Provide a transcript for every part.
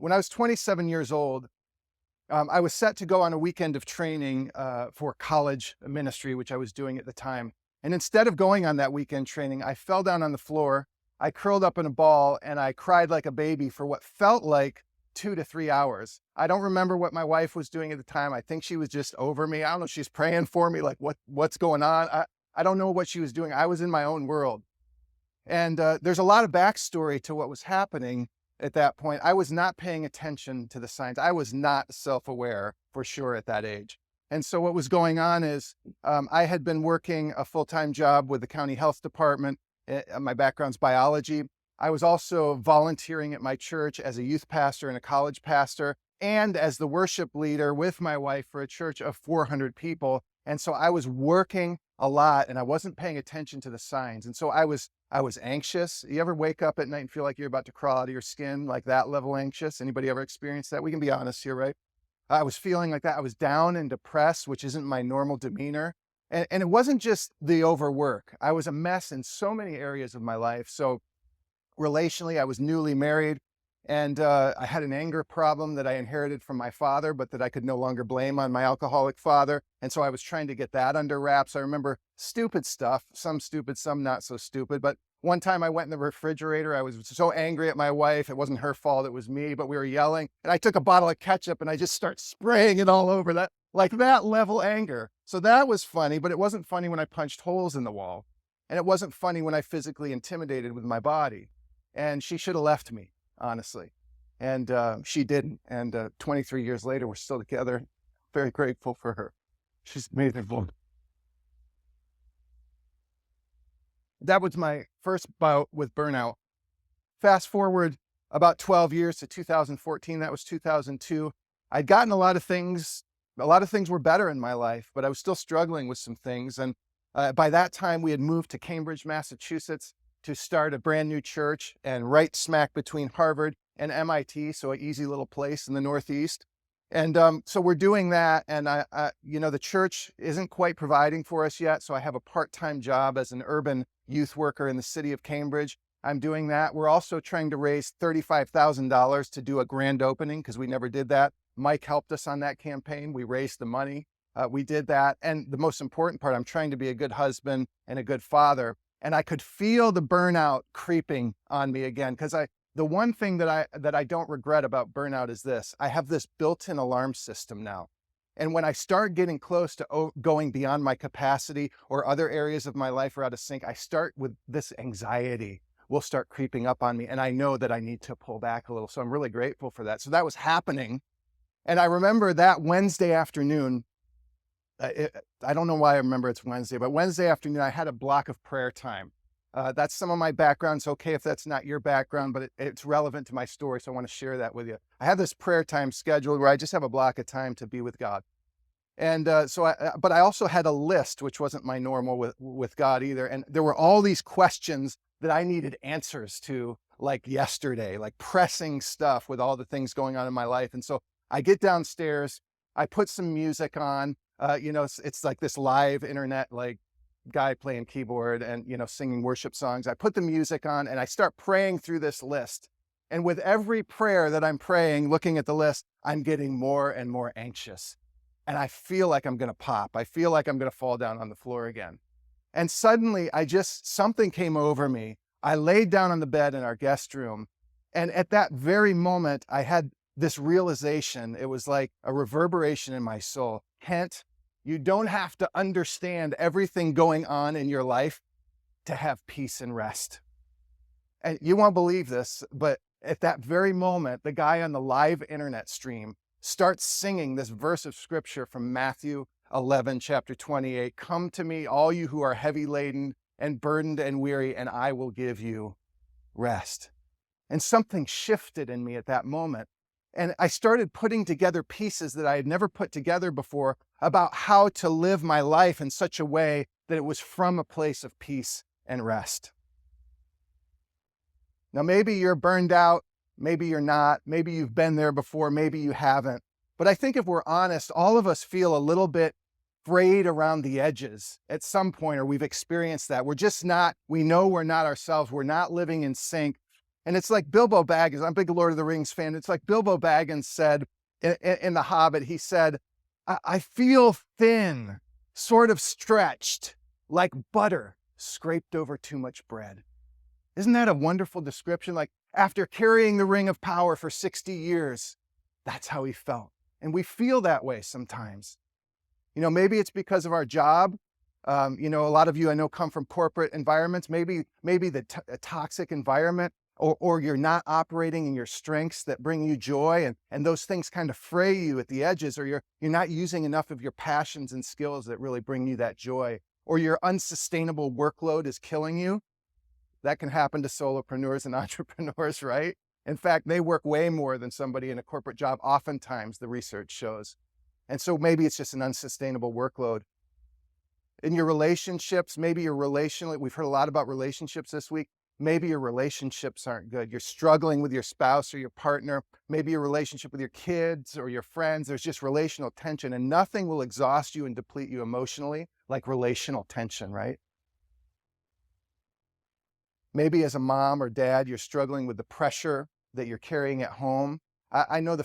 When I was 27 years old, I was set to go on a weekend of training for college ministry, which I was doing at the time. And instead of going on that weekend training, I fell down on the floor. I curled up in a ball and I cried like a baby for what felt like 2 to 3 hours. I don't remember what my wife was doing at the time. I think she was just over me. I don't know. She's praying for me, like what's going on. I don't know what she was doing. I was in my own world. And there's a lot of backstory to what was happening at that point. I was not paying attention to the signs. I was not self-aware for sure at that age. And so what was going on is I had been working a full-time job with the county health department. My background's biology. I was also volunteering at my church as a youth pastor and a college pastor, and as the worship leader with my wife for a church of 400 people. And so I was working a lot and I wasn't paying attention to the signs. And so I was anxious. You ever wake up at night and feel like you're about to crawl out of your skin, like that level anxious? Anybody ever experienced that? We can be honest here, right? I was feeling like that. I was down and depressed, which isn't my normal demeanor. And it wasn't just the overwork. I was a mess in so many areas of my life. So relationally, I was newly married, and I had an anger problem that I inherited from my father, but that I could no longer blame on my alcoholic father. And so I was trying to get that under wraps. I remember stupid stuff, some stupid, some not so stupid. But one time I went in the refrigerator. I was so angry at my wife. It wasn't her fault. It was me, but we were yelling. And I took a bottle of ketchup and I just start spraying it all over that, like that level anger. So that was funny, but it wasn't funny when I punched holes in the wall. And it wasn't funny when I physically intimidated with my body. And she should have left me, honestly. And she didn't. And 23 years later, we're still together. Very grateful for her. She's amazing. That was my first bout with burnout. Fast forward about 12 years to 2014. That was 2002. I'd gotten a lot of things were better in my life, but I was still struggling with some things. And by that time, we had moved to Cambridge, Massachusetts, to start a brand new church, and right smack between Harvard and MIT, so an easy little place in the Northeast. And so we're doing that, and the church isn't quite providing for us yet, so I have a part-time job as an urban youth worker in the city of Cambridge. I'm doing that. We're also trying to raise $35,000 to do a grand opening, because we never did that. Mike helped us on that campaign. We raised the money. We did that. And the most important part, I'm trying to be a good husband and a good father. And I could feel the burnout creeping on me again, because the one thing that I don't regret about burnout is this: I have this built-in alarm system now. And when I start getting close to going beyond my capacity, or other areas of my life are out of sync, I start with this anxiety will start creeping up on me. And I know that I need to pull back a little. So I'm really grateful for that. So that was happening. And I remember that Wednesday afternoon, I don't know why I remember it's Wednesday, but Wednesday afternoon, I had a block of prayer time. That's some of my background. It's okay if that's not your background, but it's relevant to my story, so I want to share that with you. I have this prayer time scheduled where I just have a block of time to be with God. And but I also had a list, which wasn't my normal with God either. And there were all these questions that I needed answers to, like yesterday, like pressing stuff with all the things going on in my life. And so I get downstairs, I put some music on. It's like this live internet, like guy playing keyboard and, singing worship songs. I put the music on and I start praying through this list. And with every prayer that I'm praying, looking at the list, I'm getting more and more anxious. And I feel like I'm going to pop. I feel like I'm going to fall down on the floor again. And suddenly something came over me. I laid down on the bed in our guest room. And at that very moment, I had this realization. It was like a reverberation in my soul. Kent, you don't have to understand everything going on in your life to have peace and rest. And you won't believe this, but at that very moment, the guy on the live internet stream starts singing this verse of scripture from Matthew 11, chapter 28. Come to me, all you who are heavy laden and burdened and weary, and I will give you rest. And something shifted in me at that moment. And I started putting together pieces that I had never put together before about how to live my life in such a way that it was from a place of peace and rest. Now, maybe you're burned out, maybe you're not, maybe you've been there before, maybe you haven't. But I think if we're honest, all of us feel a little bit frayed around the edges at some point, or we've experienced that. We know we're not ourselves. We're not living in sync. And it's like Bilbo Baggins. I'm a big Lord of the Rings fan. It's like Bilbo Baggins said in The Hobbit, he said, I feel thin, sort of stretched, like butter scraped over too much bread. Isn't that a wonderful description? Like after carrying the ring of power for 60 years, that's how he felt. And we feel that way sometimes. Maybe it's because of our job. A lot of you I know come from corporate environments. Maybe a toxic environment, or you're not operating in your strengths that bring you joy, and those things kind of fray you at the edges, or you're not using enough of your passions and skills that really bring you that joy, or your unsustainable workload is killing you. That can happen to solopreneurs and entrepreneurs, right? In fact, they work way more than somebody in a corporate job, oftentimes, the research shows. And so maybe it's just an unsustainable workload. In your relationships, maybe you're relationally, we've heard a lot about relationships this week. Maybe your relationships aren't good. You're struggling with your spouse or your partner. Maybe your relationship with your kids or your friends. There's just relational tension, and nothing will exhaust you and deplete you emotionally like relational tension, right? Maybe as a mom or dad, you're struggling with the pressure that you're carrying at home. I know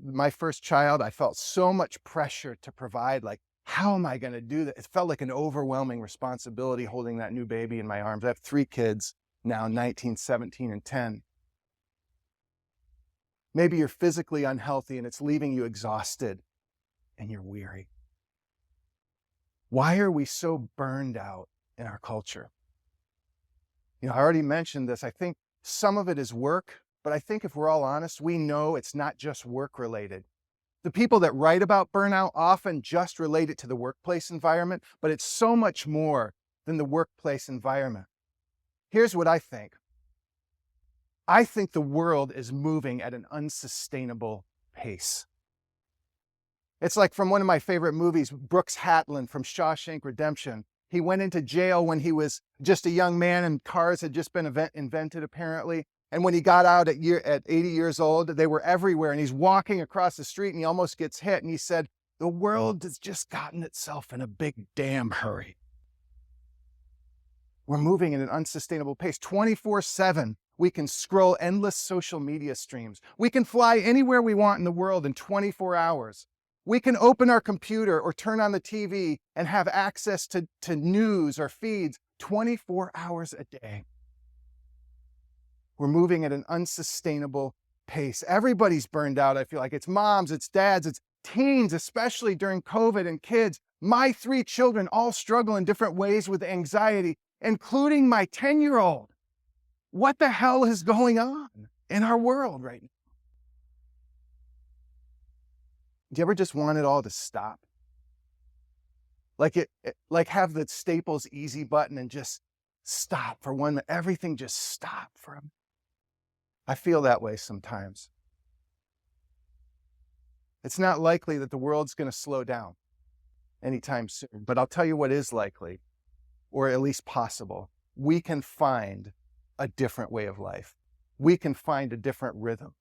my first child, I felt so much pressure to provide. Like, how am I going to do that? It felt like an overwhelming responsibility holding that new baby in my arms. I have 3 kids now, 19, 17, and 10. Maybe you're physically unhealthy and it's leaving you exhausted and you're weary. Why are we so burned out in our culture? I already mentioned this. I think some of it is work, but I think if we're all honest, we know it's not just work related. The people that write about burnout often just relate it to the workplace environment, but it's so much more than the workplace environment. Here's what I think. I think the world is moving at an unsustainable pace. It's like from one of my favorite movies, Brooks Hatlen from Shawshank Redemption. He went into jail when he was just a young man and cars had just been invented, apparently. And when he got out at 80 years old, they were everywhere. And he's walking across the street and he almost gets hit. And he said, the world has just gotten itself in a big damn hurry. We're moving at an unsustainable pace. 24/7, we can scroll endless social media streams. We can fly anywhere we want in the world in 24 hours. We can open our computer or turn on the TV and have access to news or feeds 24 hours a day. We're moving at an unsustainable pace. Everybody's burned out, I feel like. It's moms, it's dads, it's teens, especially during COVID, and kids. My 3 children all struggle in different ways with anxiety, including my 10-year-old. What the hell is going on in our world right now? Do you ever just want it all to stop? Like have the Staples easy button and just stop for 1 minute. Everything just stop for a minute. I feel that way sometimes. It's not likely that the world's going to slow down anytime soon, but I'll tell you what is likely, or at least possible. We can find a different way of life. We can find a different rhythm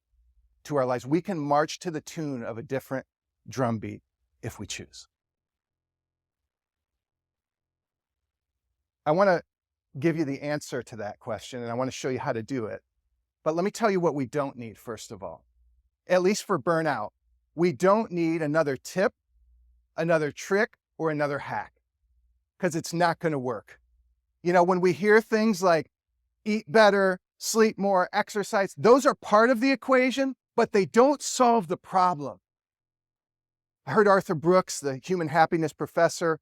to our lives. We can march to the tune of a different drumbeat if we choose. I want to give you the answer to that question, and I want to show you how to do it. But let me tell you what we don't need, first of all. At least for burnout, we don't need another tip, another trick, or another hack, because it's not going to work. When we hear things like eat better, sleep more, exercise, those are part of the equation, but they don't solve the problem. I heard Arthur Brooks, the human happiness professor,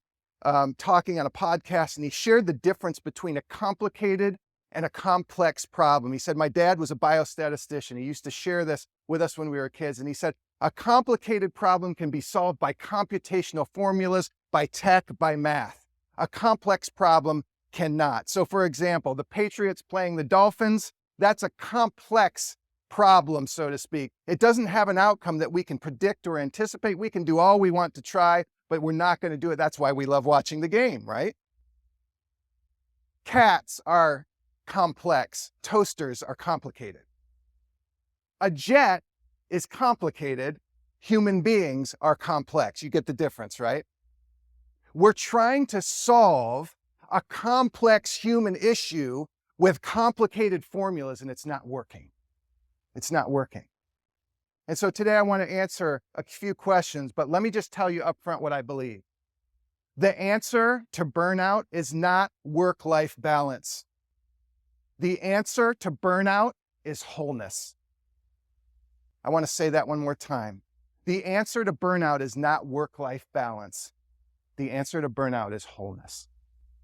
talking on a podcast, and he shared the difference between a complicated and a complex problem. He said, my dad was a biostatistician. He used to share this with us when we were kids. And he said, a complicated problem can be solved by computational formulas, by tech, by math. A complex problem cannot. So for example, the Patriots playing the Dolphins, that's a complex problem, so to speak. It doesn't have an outcome that we can predict or anticipate. We can do all we want to try, but we're not going to do it. That's why we love watching the game, right? Cats are complex. Toasters are complicated. A jet is complicated. Human beings are complex. You get the difference, right? We're trying to solve a complex human issue with complicated formulas, and it's not working. It's not working. And so today I want to answer a few questions, but let me just tell you up front what I believe. The answer to burnout is not work-life balance. The answer to burnout is wholeness. I want to say that one more time. The answer to burnout is not work-life balance. The answer to burnout is wholeness.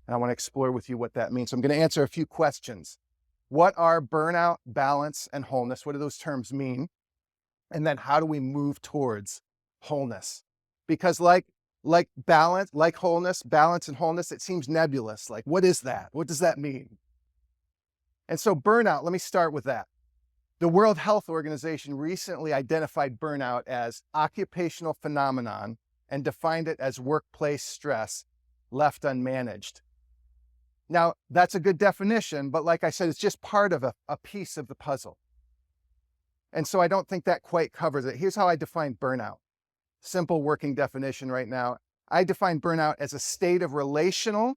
And I want to explore with you what that means. So I'm going to answer a few questions. What are burnout, balance, and wholeness? What do those terms mean? And then how do we move towards wholeness? Because like balance, like wholeness, balance and wholeness, it seems nebulous. Like, what is that? What does that mean? And so burnout, let me start with that. The World Health Organization recently identified burnout as occupational phenomenon and defined it as workplace stress left unmanaged. Now, that's a good definition, but like I said, it's just part of a piece of the puzzle. And so I don't think that quite covers it. Here's how I define burnout. Simple working definition right now. I define burnout as a state of relational,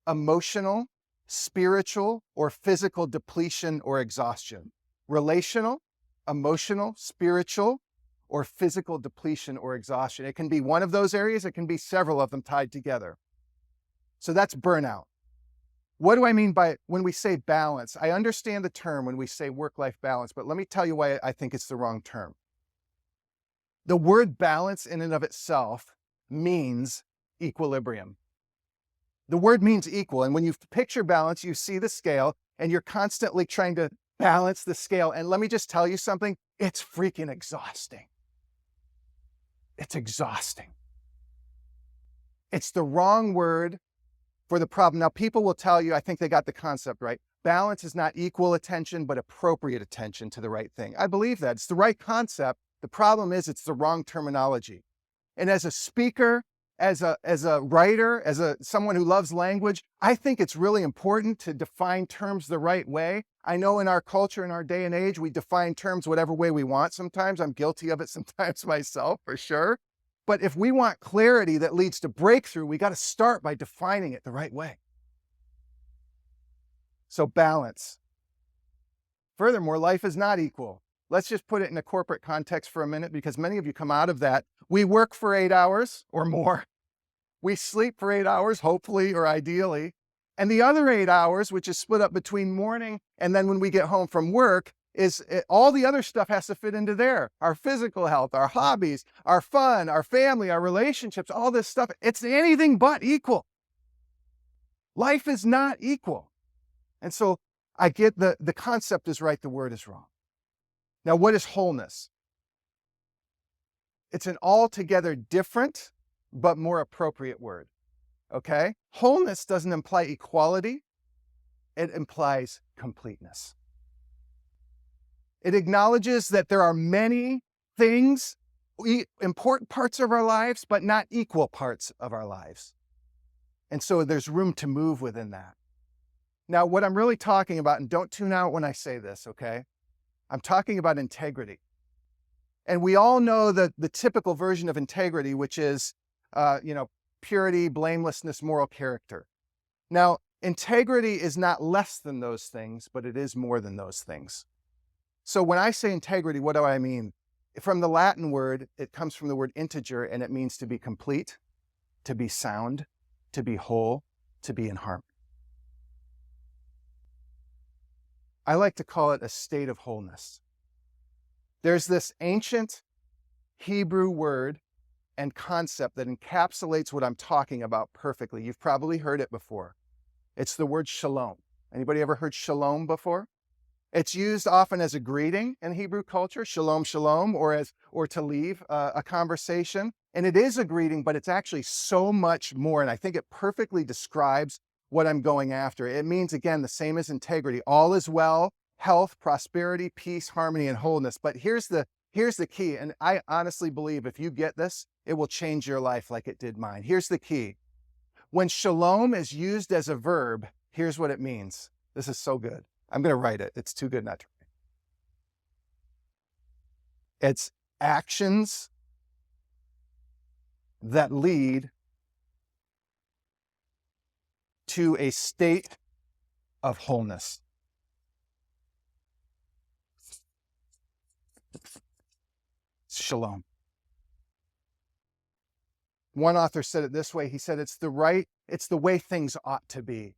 emotional, spiritual, or physical depletion or exhaustion. Relational, emotional, spiritual, or physical depletion or exhaustion. It can be one of those areas. It can be several of them tied together. So that's burnout. What do I mean by when we say balance? I understand the term when we say work-life balance, but let me tell you why I think it's the wrong term. The word balance in and of itself means equilibrium. The word means equal. And when you picture balance, you see the scale and you're constantly trying to balance the scale. And let me just tell you something, it's freaking exhausting. It's exhausting. It's the wrong word for the problem. Now, people will tell you, I think they got the concept right. Balance is not equal attention, but appropriate attention to the right thing. I believe that. It's the right concept. The problem is it's the wrong terminology. And as a speaker, as a writer, someone who loves language, I think it's really important to define terms the right way. I know in our culture, in our day and age, we define terms whatever way we want. Sometimes I'm guilty of it sometimes myself, for sure. But if we want clarity that leads to breakthrough, we got to start by defining it the right way. So balance. Furthermore, life is not equal. Let's just put it in a corporate context for a minute, because many of you come out of that. We work for 8 hours or more. We sleep for 8 hours, hopefully or ideally. And the other 8 hours, which is split up between morning and then when we get home from work, all the other stuff has to fit into there. Our physical health, our hobbies, our fun, our family, our relationships, all this stuff. It's anything but equal. Life is not equal. And so I get the concept is right, the word is wrong. Now, what is wholeness? It's an altogether different but more appropriate word, okay? Wholeness doesn't imply equality. It implies completeness. It acknowledges that there are many things, important parts of our lives, but not equal parts of our lives. And so there's room to move within that. Now, what I'm really talking about, and don't tune out when I say this, okay? I'm talking about integrity. And we all know that the typical version of integrity, which is, purity, blamelessness, moral character. Now, integrity is not less than those things, but it is more than those things. So when I say integrity, what do I mean? From the Latin word, it comes from the word integer, and it means to be complete, to be sound, to be whole, to be in harmony. I like to call it a state of wholeness. There's this ancient Hebrew word and concept that encapsulates what I'm talking about perfectly. You've probably heard it before. It's the word shalom. Anybody ever heard shalom before? It's used often as a greeting in Hebrew culture, shalom, shalom, or to leave a conversation. And it is a greeting, but it's actually so much more. And I think it perfectly describes what I'm going after. It means, again, the same as integrity. All is well, health, prosperity, peace, harmony, and wholeness. But here's the key. And I honestly believe if you get this, it will change your life like it did mine. Here's the key. When shalom is used as a verb, here's what it means. This is so good. I'm going to write it. It's too good not to write. It's actions that lead to a state of wholeness. Shalom. One author said it this way. He said, it's the way things ought to be.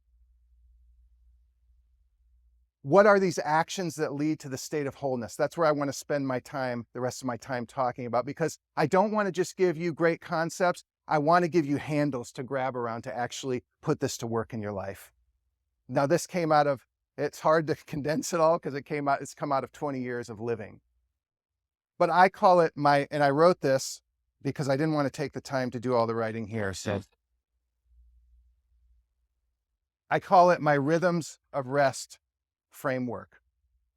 What are these actions that lead to the state of wholeness? That's where I want to spend the rest of my time talking about, because I don't want to just give you great concepts. I want to give you handles to grab around to actually put this to work in your life. Now, this came out of, it's hard to condense it all because it's come out of 20 years of living. But I call it and I wrote this because I didn't want to take the time to do all the writing here. So I call it my rhythms of rest framework.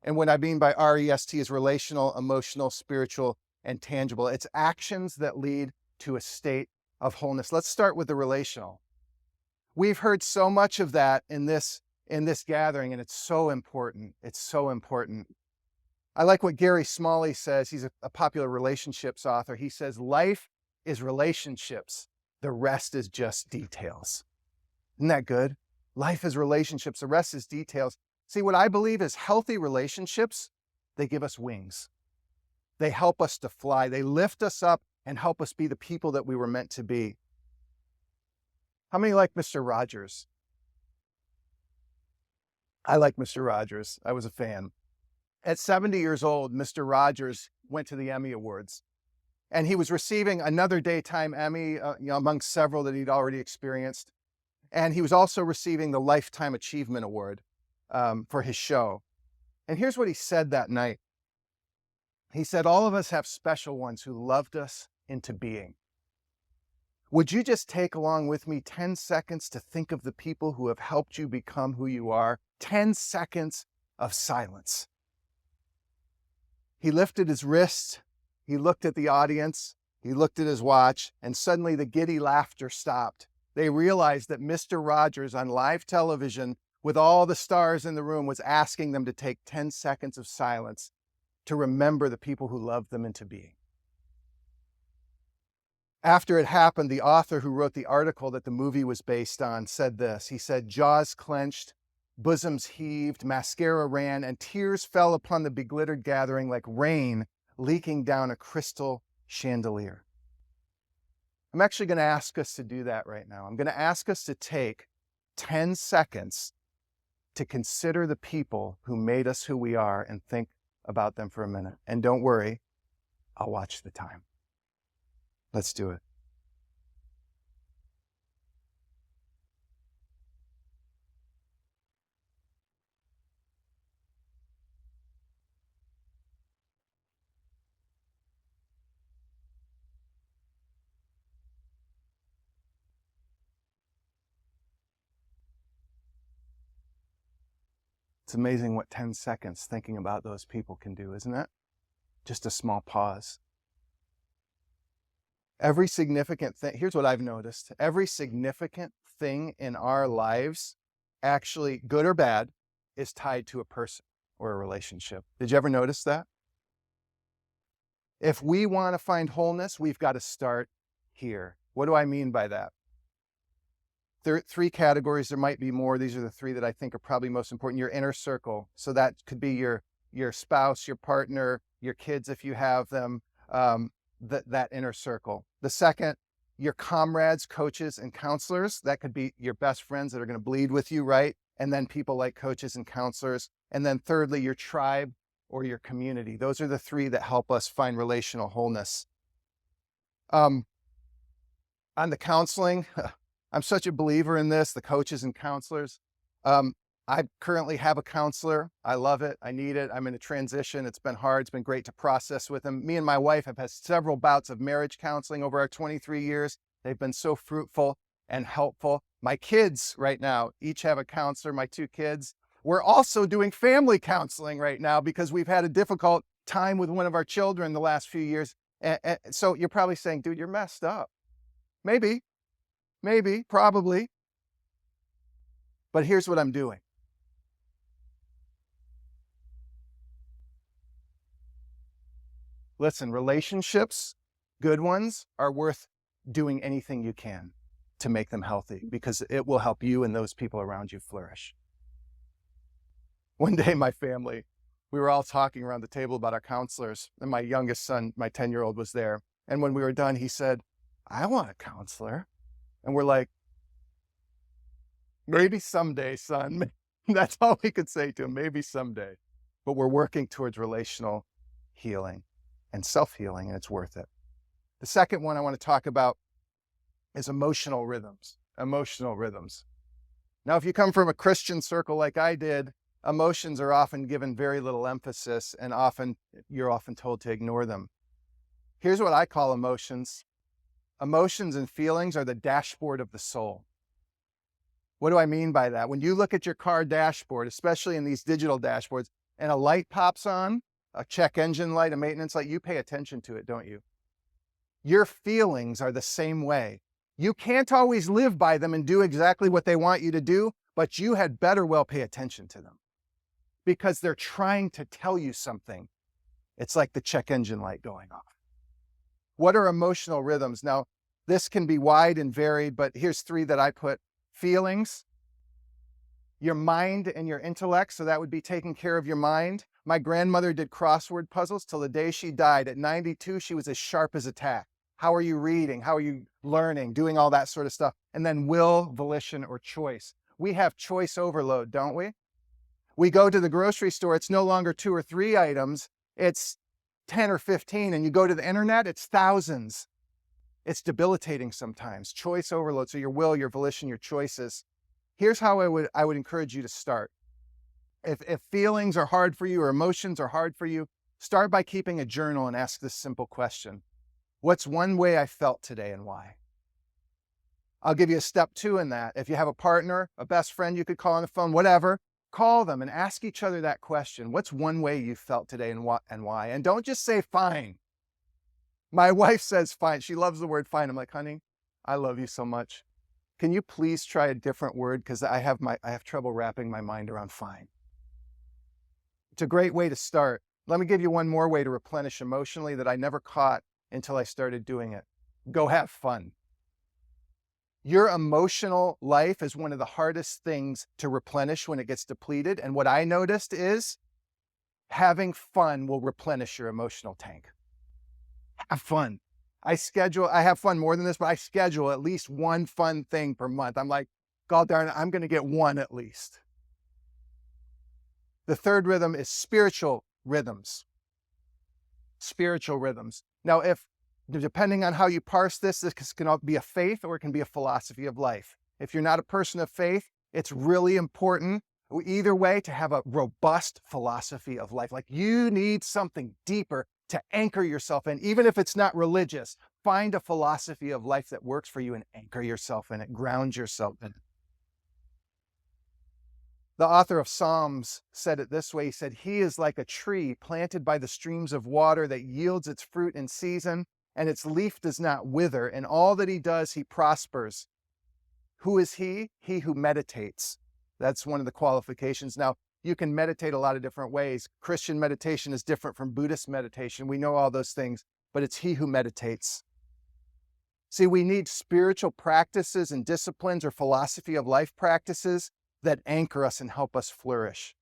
And what I mean by REST is relational, emotional, spiritual, and tangible. It's actions that lead to a state of wholeness. Let's start with the relational. We've heard so much of that in this gathering, and it's so important. It's so important. I like what Gary Smalley says. He's a popular relationships author. He says, life is relationships. The rest is just details. Isn't that good? Life is relationships. The rest is details. See, what I believe is healthy relationships, they give us wings. They help us to fly. They lift us up and help us be the people that we were meant to be. How many like Mr. Rogers? I like Mr. Rogers. I was a fan. At 70 years old, Mr. Rogers went to the Emmy Awards, and he was receiving another daytime Emmy among several that he'd already experienced. And he was also receiving the Lifetime Achievement Award for his show. And here's what he said that night. He said, all of us have special ones who loved us into being. Would you just take along with me 10 seconds to think of the people who have helped you become who you are? 10 seconds of silence. He lifted his wrist. He looked at the audience. He looked at his watch, and suddenly the giddy laughter stopped. They realized that Mr. Rogers on live television with all the stars in the room was asking them to take 10 seconds of silence to remember the people who loved them into being. After it happened, the author who wrote the article that the movie was based on said this. He said, jaws clenched, bosoms heaved, mascara ran, and tears fell upon the beglittered gathering like rain leaking down a crystal chandelier. I'm actually going to ask us to do that right now. I'm going to ask us to take 10 seconds to consider the people who made us who we are and think about them for a minute. And don't worry, I'll watch the time. Let's do it. It's amazing what 10 seconds thinking about those people can do, isn't it? Just a small pause. Every significant thing, here's what I've noticed. Every significant thing in our lives, actually good or bad, is tied to a person or a relationship. Did you ever notice that? If we want to find wholeness, we've got to start here. What do I mean by that? There are three categories. There might be more. These are the three that I think are probably most important. Your inner circle. So that could be your spouse, your partner, your kids if you have them, that inner circle. The second, your comrades, coaches, and counselors. That could be your best friends that are going to bleed with you, right? And then people like coaches and counselors. And then thirdly, your tribe or your community. Those are the three that help us find relational wholeness. On the counseling, I'm such a believer in this, the coaches and counselors. I currently have a counselor. I love it. I need it. I'm in a transition. It's been hard. It's been great to process with him. Me and my wife have had several bouts of marriage counseling over our 23 years. They've been so fruitful and helpful. My kids right now each have a counselor, my two kids. We're also doing family counseling right now because we've had a difficult time with one of our children the last few years. And so you're probably saying, dude, you're messed up. Maybe, probably. But here's what I'm doing. Listen, relationships, good ones, are worth doing anything you can to make them healthy because it will help you and those people around you flourish. One day my family we were all talking around the table about our counselors, and my youngest son, my 10-year-old, was there. And when we were done, he said, I want a counselor. And we're like, maybe someday, son. That's all we could say to him, maybe someday. But we're working towards relational healing and self-healing, and it's worth it. The second one I want to talk about is emotional rhythms. Emotional rhythms. Now, if you come from a Christian circle like I did, emotions are often given very little emphasis, and you're often told to ignore them. Here's what I call emotions. Emotions and feelings are the dashboard of the soul. What do I mean by that? When you look at your car dashboard, especially in these digital dashboards, and a light pops on, a check engine light, a maintenance light, you pay attention to it, don't you? Your feelings are the same way. You can't always live by them and do exactly what they want you to do, but you had better well pay attention to them because they're trying to tell you something. It's like the check engine light going off. What are emotional rhythms? Now, this can be wide and varied, but here's three that I put. Feelings, your mind and your intellect. So that would be taking care of your mind. My grandmother did crossword puzzles till the day she died. At 92, she was as sharp as a tack. How are you reading? How are you learning? Doing all that sort of stuff. And then will, volition, or choice. We have choice overload, don't we? We go to the grocery store, it's no longer 2 or 3 items, it's 10 or 15. And you go to the internet, it's thousands. It's debilitating sometimes. Choice overload. So your will, your volition, your choices. Here's how I would encourage you to start. If feelings are hard for you or emotions are hard for you, start by keeping a journal and ask this simple question. What's one way I felt today and why? I'll give you a step 2 in that. If you have a partner, a best friend you could call on the phone, whatever, call them and ask each other that question. What's one way you felt today and why? And don't just say fine. My wife says fine. She loves the word fine. I'm like, honey, I love you so much. Can you please try a different word? Because I have trouble wrapping my mind around fine. It's a great way to start. Let me give you one more way to replenish emotionally that I never caught until I started doing it. Go have fun. Your emotional life is one of the hardest things to replenish when it gets depleted. And what I noticed is having fun will replenish your emotional tank. Have fun. I have fun more than this, but I schedule at least one fun thing per month. I'm like, God darn it, I'm going to get one at least. The third rhythm is spiritual rhythms. Spiritual rhythms. Now, depending on how you parse this can be a faith or it can be a philosophy of life. If you're not a person of faith, it's really important either way to have a robust philosophy of life. Like you need something deeper to anchor yourself in, even if it's not religious. Find a philosophy of life that works for you and anchor yourself in it, ground yourself in it. The author of Psalms said it this way. He said, he is like a tree planted by the streams of water that yields its fruit in season, and its leaf does not wither. In all that he does, he prospers. Who is he? He who meditates. That's one of the qualifications. Now, you can meditate a lot of different ways. Christian meditation is different from Buddhist meditation. We know all those things, but it's he who meditates. See, we need spiritual practices and disciplines or philosophy of life practices that anchor us and help us flourish.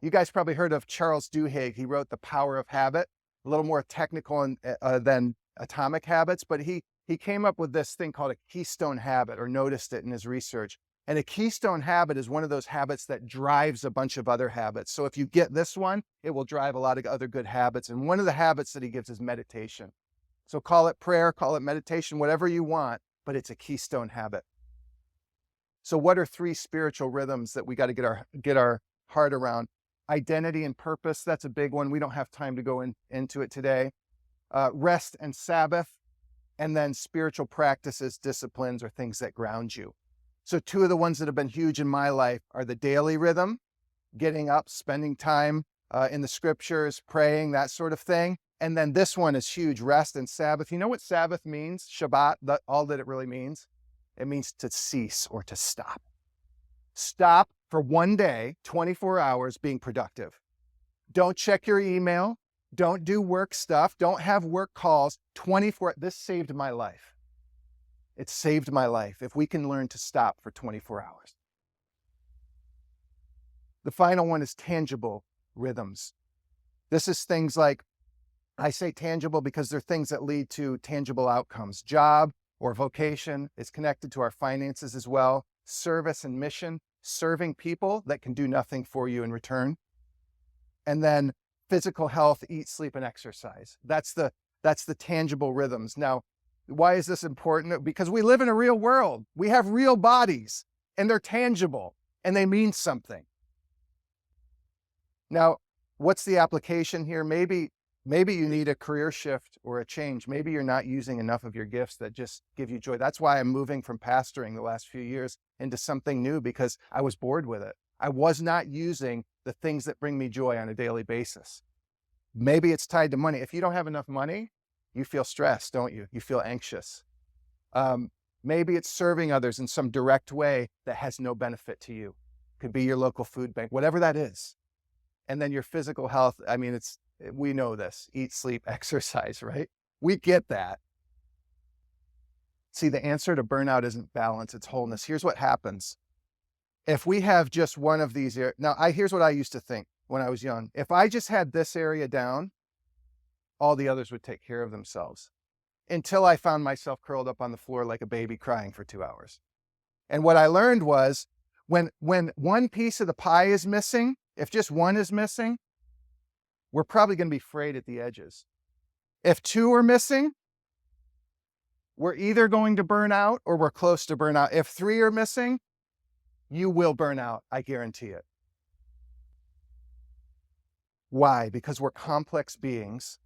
You guys probably heard of Charles Duhigg. He wrote The Power of Habit, a little more technical than Atomic Habits, but he came up with this thing called a keystone habit, or noticed it in his research. And a keystone habit is one of those habits that drives a bunch of other habits. So if you get this one, it will drive a lot of other good habits. And one of the habits that he gives is meditation. So call it prayer, call it meditation, whatever you want, but it's a keystone habit. So what are 3 spiritual rhythms that we got to get our heart around? Identity and purpose, that's a big one. We don't have time to go into it today. Rest and Sabbath, and then spiritual practices, disciplines, or things that ground you. So 2 of the ones that have been huge in my life are the daily rhythm, getting up, spending time in the scriptures, praying, that sort of thing. And then this one is huge, rest and Sabbath. You know what Sabbath means? Shabbat, all that it really means? It means to cease or to stop. Stop for one day, 24 hours, being productive. Don't check your email. Don't do work stuff. Don't have work calls. 24, this saved my life. It saved my life if we can learn to stop for 24 hours. The final one is tangible rhythms. This is things like, I say tangible because they're things that lead to tangible outcomes. Job or vocation is connected to our finances as well. Service and mission, serving people that can do nothing for you in return. And then physical health, eat, sleep, and exercise. That's the tangible rhythms. Now, why is this important? Because we live in a real world. We have real bodies, and they're tangible, and they mean something. Now, what's the application here? Maybe you need a career shift or a change. Maybe you're not using enough of your gifts that just give you joy. That's why I'm moving from pastoring the last few years into something new, because I was bored with it. I was not using the things that bring me joy on a daily basis. Maybe it's tied to money. If you don't have enough money, you feel stressed, don't you? You feel anxious. Maybe it's serving others in some direct way that has no benefit to you. Could be your local food bank, whatever that is. And then your physical health, I mean, we know this, eat, sleep, exercise, right? We get that. See, the answer to burnout isn't balance, it's wholeness. Here's what happens. If we have just one of these, here's what I used to think when I was young. If I just had this area down, all the others would take care of themselves, until I found myself curled up on the floor like a baby crying for 2 hours. And what I learned was when one piece of the pie is missing, if just one is missing, we're probably going to be frayed at the edges. If two are missing, we're either going to burn out or we're close to burnout. If three are missing, you will burn out, I guarantee it. Why? Because we're complex beings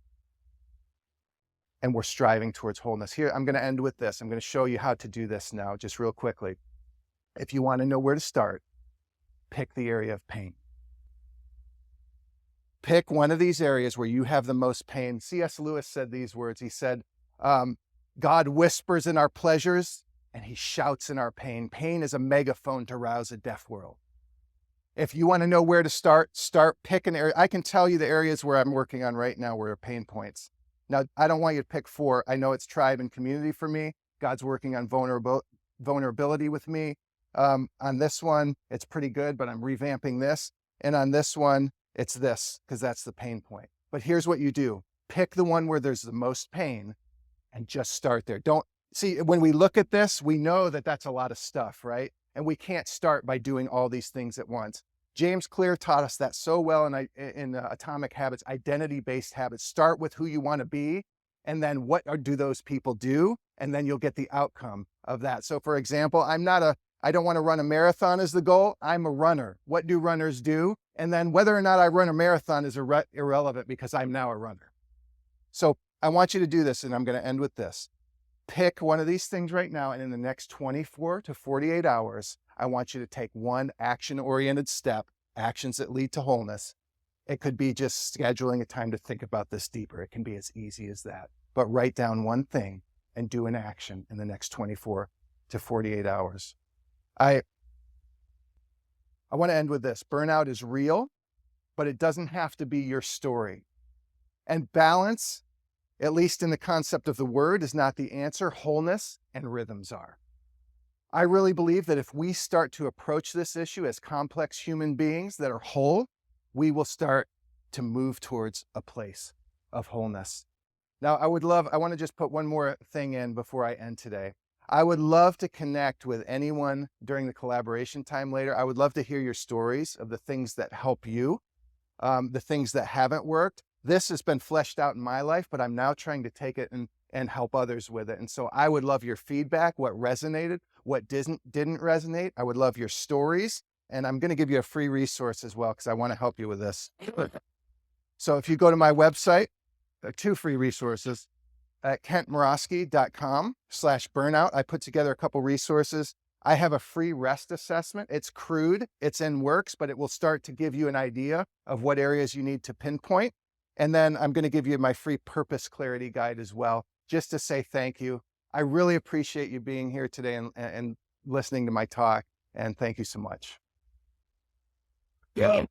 and we're striving towards wholeness. Here, I'm going to end with this. I'm going to show you how to do this now, just real quickly. If you want to know where to start, pick the area of pain. Pick one of these areas where you have the most pain. C.S. Lewis said these words. He said, God whispers in our pleasures and he shouts in our pain. Pain is a megaphone to rouse a deaf world. If you want to know where to start pick an area. I can tell you the areas where I'm working on right now where are pain points. Now, I don't want you to pick 4. I know it's tribe and community for me. God's working on vulnerability with me. On this one, it's pretty good, but I'm revamping this. And on this one, it's this, because that's the pain point. But here's what you do. Pick the one where there's the most pain and just start there. See, when we look at this, we know that that's a lot of stuff, right? And we can't start by doing all these things at once. James Clear taught us that so well in Atomic Habits, identity-based habits. Start with who you want to be, and then what do those people do? And then you'll get the outcome of that. So for example, I don't want to run a marathon as the goal. I'm a runner. What do runners do? And then whether or not I run a marathon is irrelevant because I'm now a runner. So I want you to do this, and I'm going to end with this. Pick one of these things right now, and in the next 24 to 48 hours, I want you to take one action-oriented step, actions that lead to wholeness. It could be just scheduling a time to think about this deeper. It can be as easy as that. But write down one thing and do an action in the next 24 to 48 hours. I want to end with this. Burnout is real, but it doesn't have to be your story. And balance, at least in the concept of the word, is not the answer. Wholeness and rhythms are. I really believe that if we start to approach this issue as complex human beings that are whole, we will start to move towards a place of wholeness. Now, I want to just put one more thing in before I end today. I would love to connect with anyone during the collaboration time later. I would love to hear your stories of the things that help you, the things that haven't worked. This has been fleshed out in my life, but I'm now trying to take it and help others with it. And so I would love your feedback, what resonated, what didn't resonate. I would love your stories. And I'm going to give you a free resource as well, because I want to help you with this. So if you go to my website, 2 free resources at kentmurawski.com/burnout. I put together a couple resources. I have a free rest assessment. It's crude, it's in works, but it will start to give you an idea of what areas you need to pinpoint. And then I'm going to give you my free purpose clarity guide as well, just to say thank you. I really appreciate you being here today and listening to my talk. And thank you so much. Yeah.